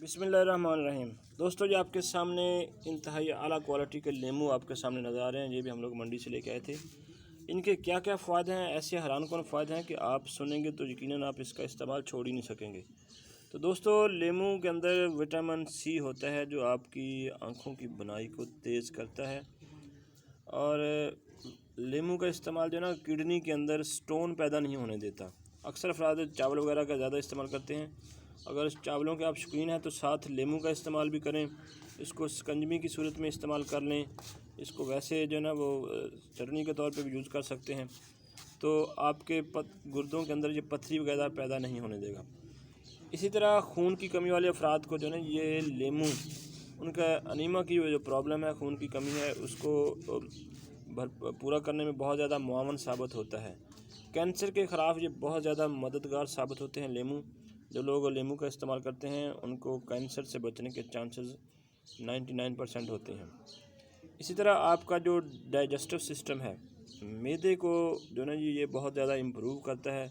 बिस्मिल्लाहिर्रहमानिर्रहीम। दोस्तों, जो आपके सामने इंतहाई आला क्वालिटी के लेमू आपके सामने नज़र आ रहे हैं, ये भी हम लोग मंडी से लेके आए थे। इनके क्या क्या फ़ायदे हैं, ऐसे हैरानकुन फ़ायदे हैं कि आप सुनेंगे तो यकीनन आप इसका इस्तेमाल छोड़ ही नहीं सकेंगे। तो दोस्तों, लेमू के अंदर विटामिन सी होता है जो आपकी आँखों की बनाई को तेज़ करता है। और लेमू का इस्तेमाल जो है ना, किडनी के अंदर स्टोन पैदा नहीं होने देता। अक्सर अफराद चावल वगैरह का ज़्यादा इस्तेमाल करते हैं। अगर चावलों के आप शौकीन हैं तो साथ लेमू का इस्तेमाल भी करें। इसको शिकंजवी की सूरत में इस्तेमाल कर लें। इसको वैसे जो है ना वो चटनी के तौर पे भी यूज़ कर सकते हैं। तो आपके गुर्दों के अंदर ये पथरी वगैरह पैदा नहीं होने देगा। इसी तरह खून की कमी वाले अफराद को जो है ना, ये लेमू उनका अनीमा की जो प्रॉब्लम है, खून की कमी है, उसको पूरा करने में बहुत ज़्यादा मुआवन साबित होता है। कैंसर के ख़िलाफ़ ये बहुत ज़्यादा मददगार साबित होते हैं लेमू। जो लोग लेमू का इस्तेमाल करते हैं उनको कैंसर से बचने के चांसेस 99% होते हैं। इसी तरह आपका जो डाइजेस्टिव सिस्टम है, मैदे को जो ना ये बहुत ज़्यादा इम्प्रूव करता है।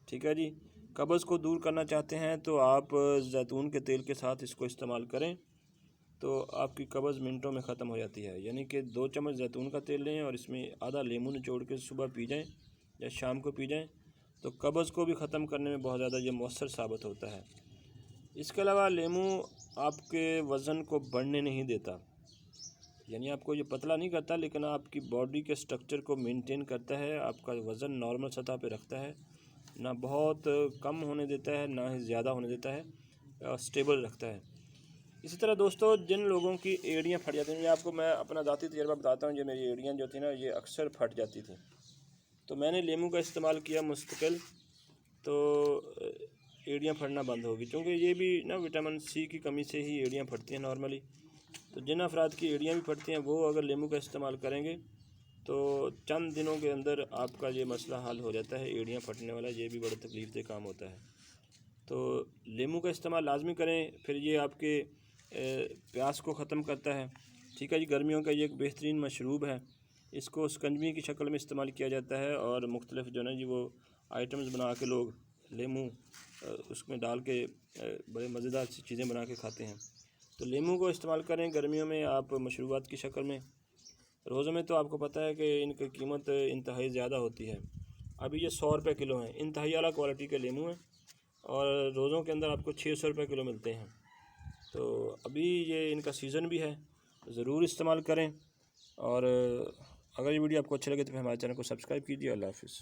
ठीक है जी। कब्ज़ को दूर करना चाहते हैं तो आप जैतून के तेल के साथ इसको इस्तेमाल करें तो आपकी कब्ज़ मिनटों में ख़त्म हो जाती है। यानी कि 2 चम्मच जैतून का तेल लें और इसमें आधा लेमू निचोड़ के सुबह पी जाएँ या शाम को पी जाएँ तो कब्ज़ को भी ख़त्म करने में बहुत ज़्यादा ये मौसर साबित होता है। इसके अलावा लेमू आपके वज़न को बढ़ने नहीं देता, यानी आपको ये पतला नहीं करता, लेकिन आपकी बॉडी के स्ट्रक्चर को मेंटेन करता है। आपका वज़न नॉर्मल सतह पे रखता है, ना बहुत कम होने देता है ना ही ज़्यादा होने देता है, स्टेबल रखता है। इसी तरह दोस्तों, जिन लोगों की एड़ियाँ फट जाती हैं, ये आपको मैं अपना ज़ाती तजुर्बा बताता हूँ। जो मेरी एड़ियाँ जो थी ना, ये अक्सर फट जाती थी, तो मैंने लेमू का इस्तेमाल किया मुस्तकिल, तो एड़ियाँ फटना बंद होगी। क्योंकि ये भी ना विटामिन सी की कमी से ही एड़ियाँ फटती हैं नॉर्मली। तो जिन अफराद की एड़ियाँ भी फटती हैं वो अगर लेमू का इस्तेमाल करेंगे तो चंद दिनों के अंदर आपका ये मसला हल हो जाता है। एड़ियाँ फटने वाला ये भी बड़ा तकलीफ़ देह काम होता है। तो लेमू का इस्तेमाल लाजमी करें। फिर ये आपके प्यास को ख़त्म करता है। ठीक है जी। गर्मियों का ये एक बेहतरीन मशरूब है। इसको शिकंजवी की शक्ल में इस्तेमाल किया जाता है और मुख्तलिफ जो है ना जी वो आइटम्स बना के लोग लेमू उसमें डाल के बड़े मज़ेदार सी चीज़ें बना के खाते हैं। तो लेमू को इस्तेमाल करें गर्मियों में आप मशरूबात की शक्ल में। रोज़ों में तो आपको पता है कि इनकी कीमत इंतहाई ज़्यादा होती है। अभी ये 100 रुपये किलो हैं। इंतहाई आला क्वालिटी के लेमू हैं और रोज़ों के अंदर आपको 600 रुपये किलो मिलते हैं। तो अभी ये इनका सीज़न भी है, ज़रूर इस्तेमाल करें। और अगर ये वीडियो आपको अच्छी लगे तो फिर हमारे चैनल को सब्सक्राइब कीजिए। अल्लाह हाफ़िज़।